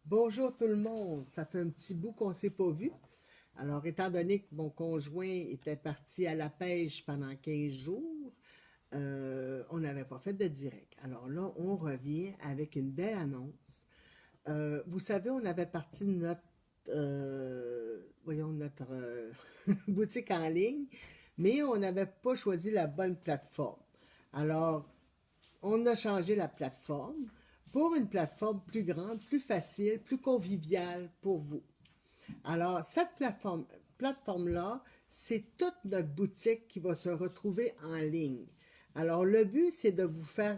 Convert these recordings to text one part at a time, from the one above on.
Bonjour tout le monde, ça fait un petit bout qu'on ne s'est pas vu. Alors, étant donné que mon conjoint était parti à la pêche pendant 15 jours, on n'avait pas fait de direct. Alors là, on revient avec une belle annonce. Vous savez, on avait parti de notre boutique en ligne, mais on n'avait pas choisi la bonne plateforme. Alors, on a changé la plateforme pour une plateforme plus grande, plus facile, plus conviviale pour vous. Alors, cette plateforme-là, c'est toute notre boutique qui va se retrouver en ligne. Alors, le but, c'est de vous faire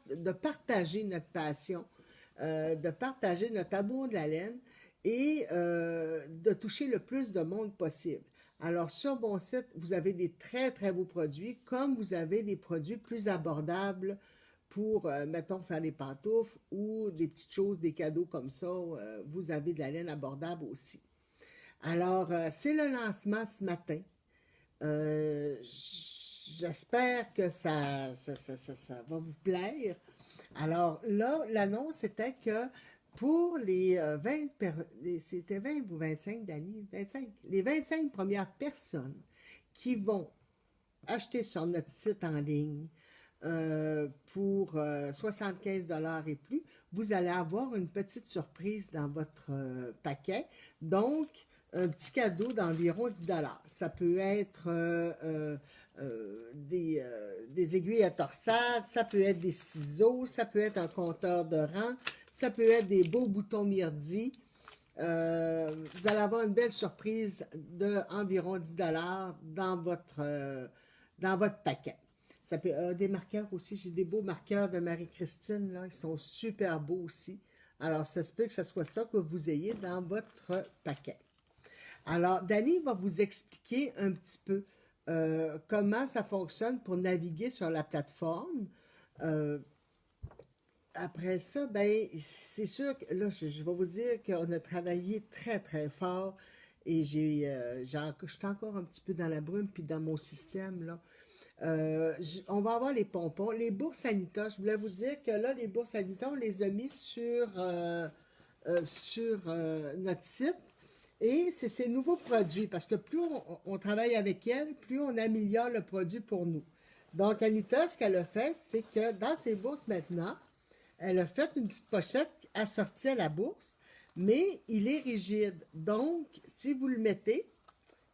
de partager notre passion, de partager notre amour de la laine et de toucher le plus de monde possible. Alors, sur mon site, vous avez des très, très beaux produits, comme vous avez des produits plus abordables pour, mettons, faire des pantoufles ou des petites choses, des cadeaux comme ça. Vous avez de la laine abordable aussi. Alors, c'est le lancement ce matin. J'espère que ça va vous plaire. Alors là, l'annonce était que pour les 20, c'était 20 ou 25 d'année, 25, les 25 premières personnes qui vont acheter sur notre site en ligne pour 75 et plus, vous allez avoir une petite surprise dans votre paquet. Donc, un petit cadeau d'environ 10 Ça peut être des aiguilles à torsade, ça peut être des ciseaux, ça peut être un compteur de rang, ça peut être des beaux boutons Myrdi. Vous allez avoir une belle surprise d'environ 10 dans votre paquet. Ça peut, des marqueurs aussi, j'ai des beaux marqueurs de Marie-Christine, là, ils sont super beaux aussi. Alors, ça se peut que ce soit ça que vous ayez dans votre paquet. Alors, Dani va vous expliquer un petit peu comment ça fonctionne pour naviguer sur la plateforme. Euh, Après ça, ben, c'est sûr que là, je vais vous dire qu'on a travaillé très, très fort et je suis encore un petit peu dans la brume puis dans mon système, là. On va avoir les pompons. Les bourses Anita, je voulais vous dire que là, les bourses Anita, on les a mis sur notre site. Et c'est ces nouveaux produits, parce que plus on travaille avec elle, plus on améliore le produit pour nous. Donc, Anita, ce qu'elle a fait, c'est que dans ses bourses maintenant, elle a fait une petite pochette assortie à la bourse, mais il est rigide. Donc, si vous le mettez,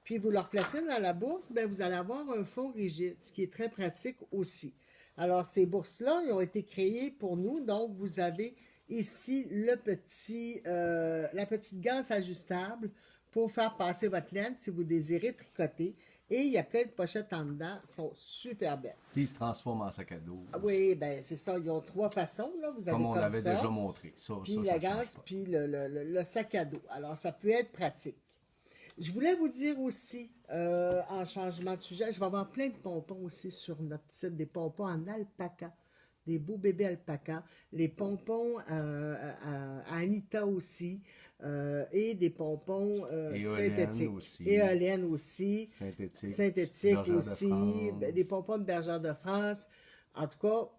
puis vous le replacez dans la bourse, ben vous allez avoir un fond rigide, ce qui est très pratique aussi. Alors, ces bourses-là, ils ont été créées pour nous. Donc, vous avez ici la petite ganse ajustable pour faire passer votre laine si vous désirez tricoter. Et il y a plein de pochettes en dedans, elles sont super belles. Puis il se transforme en sac à dos Ah aussi. oui, ben c'est ça, ils ont trois façons, là. Vous Comme avez on comme l'avait déjà ça, montré. Ça, puis ça la change ganse, pas. puis le sac à dos. Alors, ça peut être pratique. Je voulais vous dire aussi, en changement de sujet, je vais avoir plein de pompons aussi sur notre site, des pompons en alpaca, des beaux bébés alpaca, les pompons à Anita aussi, et des pompons Éolienne synthétiques, aussi. éoliennes aussi, Synthétique. synthétiques Bergère de aussi, des France. pompons de bergère de France. En tout cas,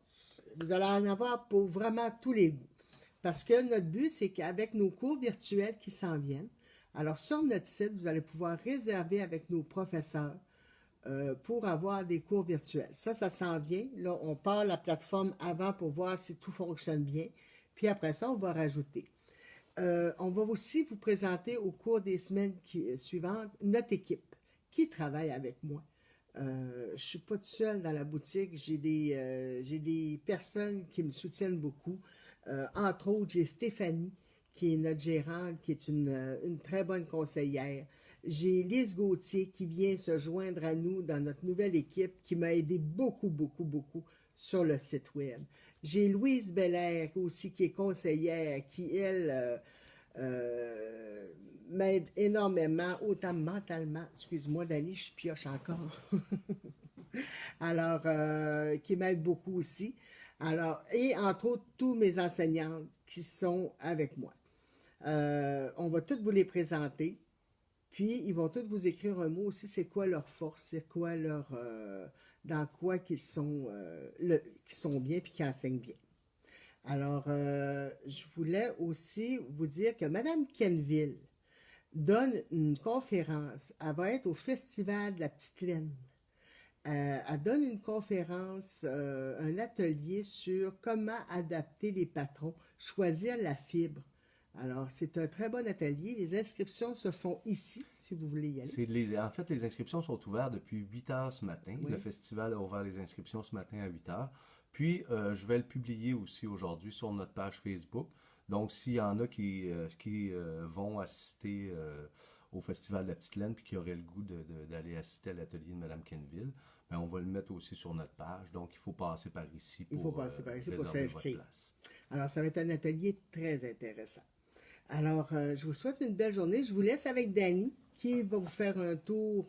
vous allez en avoir pour vraiment tous les goûts. Parce que notre but, c'est qu'avec nos cours virtuels qui s'en viennent, alors sur notre site, vous allez pouvoir réserver avec nos professeurs pour avoir des cours virtuels. Ça s'en vient. Là, on part la plateforme avant pour voir si tout fonctionne bien. Puis après ça, on va rajouter. On va aussi vous présenter au cours des semaines suivantes notre équipe qui travaille avec moi. Je ne suis pas tout seul dans la boutique. J'ai des personnes qui me soutiennent beaucoup. Entre autres, j'ai Stéphanie, qui est notre gérante, qui est une très bonne conseillère. J'ai Lise Gauthier qui vient se joindre à nous dans notre nouvelle équipe, qui m'a aidé beaucoup, beaucoup, beaucoup sur le site web. J'ai Louise Belair aussi qui est conseillère, qui, elle, m'aide énormément, autant mentalement. Excuse-moi, Dani, je pioche encore. Alors, qui m'aide beaucoup aussi. Alors, et entre autres, tous mes enseignantes qui sont avec moi. On va toutes vous les présenter. Puis, ils vont tous vous écrire un mot aussi, c'est quoi leur force, c'est quoi dans quoi qu'ils sont bien puis qu'ils enseignent bien. Alors, je voulais aussi vous dire que Madame Kenville donne une conférence. Elle va être au Festival de la Petite Laine. Elle donne une conférence, un atelier sur comment adapter les patrons, choisir la fibre. Alors, c'est un très bon atelier. Les inscriptions se font ici, si vous voulez y aller. En fait, les inscriptions sont ouvertes depuis 8 heures ce matin. Oui. Le festival a ouvert les inscriptions ce matin à 8 heures. Puis, je vais le publier aussi aujourd'hui sur notre page Facebook. Donc, s'il y en a qui vont assister au Festival de la Petite Laine puis qui auraient le goût d'aller assister à l'atelier de Mme Kenville, ben, on va le mettre aussi sur notre page. Donc, il faut passer par ici pour s'inscrire. place. Alors, ça va être un atelier très intéressant. Alors, je vous souhaite une belle journée. Je vous laisse avec Dany, qui va vous faire un tour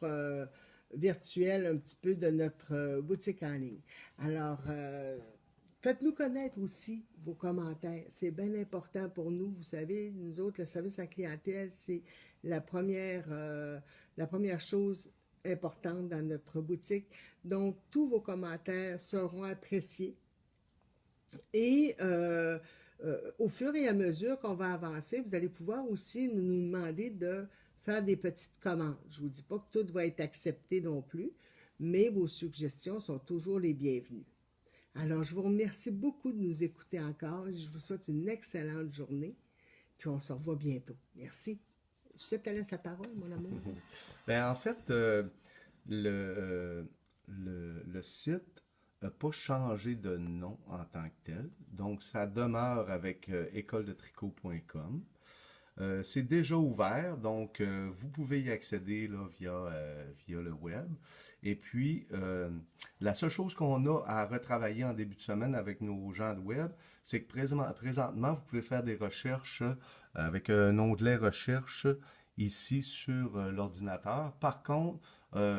virtuel un petit peu de notre boutique en ligne. Alors, faites-nous connaître aussi vos commentaires. C'est bien important pour nous. Vous savez, nous autres, le service à la clientèle, c'est la première chose importante dans notre boutique. Donc, tous vos commentaires seront appréciés. Et au fur et à mesure qu'on va avancer, vous allez pouvoir aussi nous demander de faire des petites commandes. Je ne vous dis pas que tout va être accepté non plus, mais vos suggestions sont toujours les bienvenues. Alors, je vous remercie beaucoup de nous écouter encore. Je vous souhaite une excellente journée, puis on se revoit bientôt. Merci. Je te laisse la parole, mon amour. Ben, en fait, le site n'a pas changé de nom en tant que tel. Donc, ça demeure avec écoledetricot.com. C'est déjà ouvert, donc vous pouvez y accéder là, via le web. Et puis, la seule chose qu'on a à retravailler en début de semaine avec nos gens de web, c'est que présentement, vous pouvez faire des recherches avec un onglet recherche ici sur l'ordinateur. Par contre,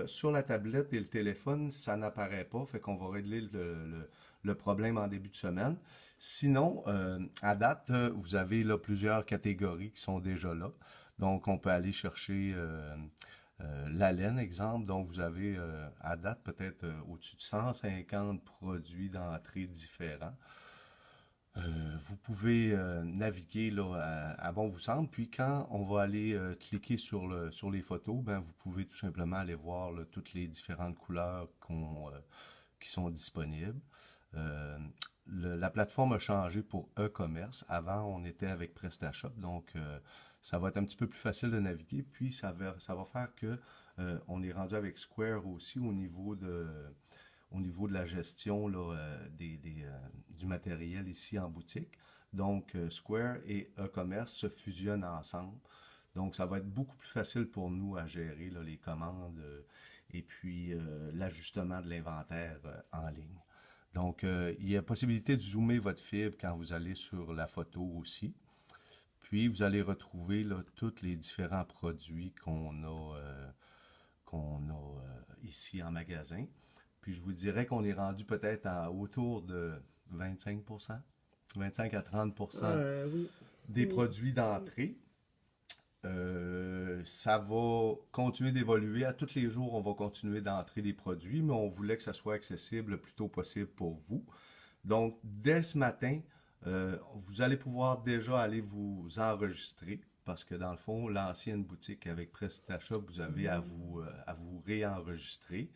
sur la tablette et le téléphone, ça n'apparaît pas, fait qu'on va régler le problème en début de semaine. Sinon, à date, vous avez là plusieurs catégories qui sont déjà là. Donc, on peut aller chercher la laine, exemple. Donc, vous avez à date peut-être au-dessus de 150 produits d'entrée différents. Vous pouvez naviguer là, à bon vous semble. Puis quand on va aller cliquer sur les photos, ben, vous pouvez tout simplement aller voir là, toutes les différentes couleurs qui sont disponibles. La plateforme a changé pour e-commerce. Avant, on était avec PrestaShop, donc ça va être un petit peu plus facile de naviguer. Puis ça va faire que on est rendu avec Square aussi au niveau de la gestion là, du matériel ici en boutique. Donc, Square et e-commerce se fusionnent ensemble. Donc, ça va être beaucoup plus facile pour nous à gérer là, les commandes et puis l'ajustement de l'inventaire en ligne. Donc, il y a possibilité de zoomer votre fibre quand vous allez sur la photo aussi. Puis, vous allez retrouver là, tous les différents produits qu'on a ici en magasin. Puis, je vous dirais qu'on est rendu peut-être autour de 25%, 25 à 30% Oui. des produits d'entrée. Ça va continuer d'évoluer. À tous les jours, on va continuer d'entrer des produits, mais on voulait que ça soit accessible le plus tôt possible pour vous. Donc, dès ce matin, vous allez pouvoir déjà aller vous enregistrer parce que dans le fond, l'ancienne boutique avec PrestaShop, vous avez à vous réenregistrer.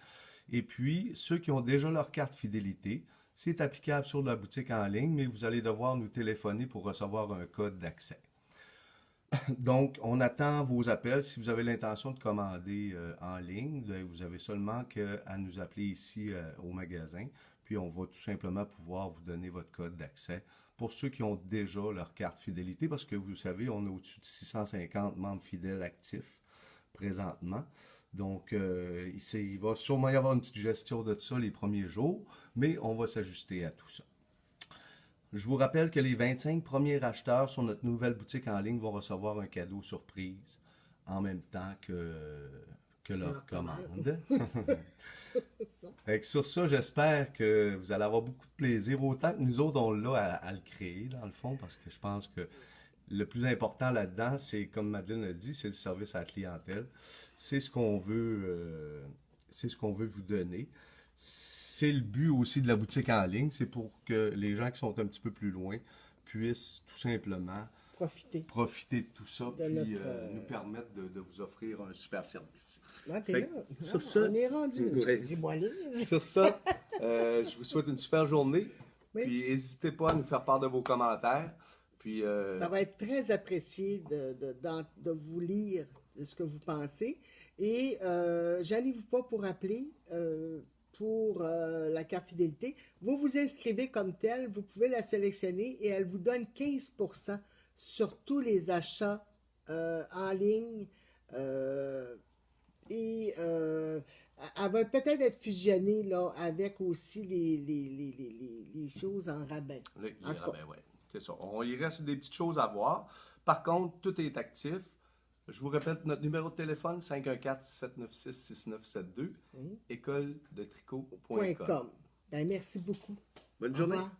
Et puis, ceux qui ont déjà leur carte fidélité, c'est applicable sur la boutique en ligne, mais vous allez devoir nous téléphoner pour recevoir un code d'accès. Donc, on attend vos appels. Si vous avez l'intention de commander en ligne, vous avez seulement qu'à nous appeler ici au magasin, puis on va tout simplement pouvoir vous donner votre code d'accès pour ceux qui ont déjà leur carte fidélité, parce que vous savez, on a au-dessus de 650 membres fidèles actifs présentement. Donc, il va sûrement y avoir une petite gestion de ça les premiers jours, mais on va s'ajuster à tout ça. Je vous rappelle que les 25 premiers acheteurs sur notre nouvelle boutique en ligne vont recevoir un cadeau surprise en même temps que leur commande. Sur ça, j'espère que vous allez avoir beaucoup de plaisir, autant que nous autres, on l'a à le créer, dans le fond, parce que je pense que le plus important là-dedans, c'est, comme Madeleine a dit, c'est le service à la clientèle. C'est ce qu'on veut, vous donner. C'est le but aussi de la boutique en ligne. C'est pour que les gens qui sont un petit peu plus loin puisse tout simplement Profiter de tout ça, de puis notre, nous permettre de vous offrir un super service. Ah, t'es Fait là. que sur Ah, ça, on est rendu. ouais. Dis-moi les. Sur ça, je vous souhaite une super journée. Oui. Puis n'hésitez pas à nous faire part de vos commentaires. Puis Ça va être très apprécié de vous lire de ce que vous pensez. Et gênez-vous pas pour appeler pour la carte fidélité. Vous vous inscrivez comme tel, vous pouvez la sélectionner et elle vous donne 15% sur tous les achats en ligne. Elle va peut-être être fusionnée là, avec aussi les choses en rabais. les En tout cas. rabais, ouais. C'est ça. Il reste des petites choses à voir. Par contre, tout est actif. Je vous répète, notre numéro de téléphone, 514-796-6972, Oui. école de tricot.com. .com. Ben, merci beaucoup. Bonne Au journée. revoir.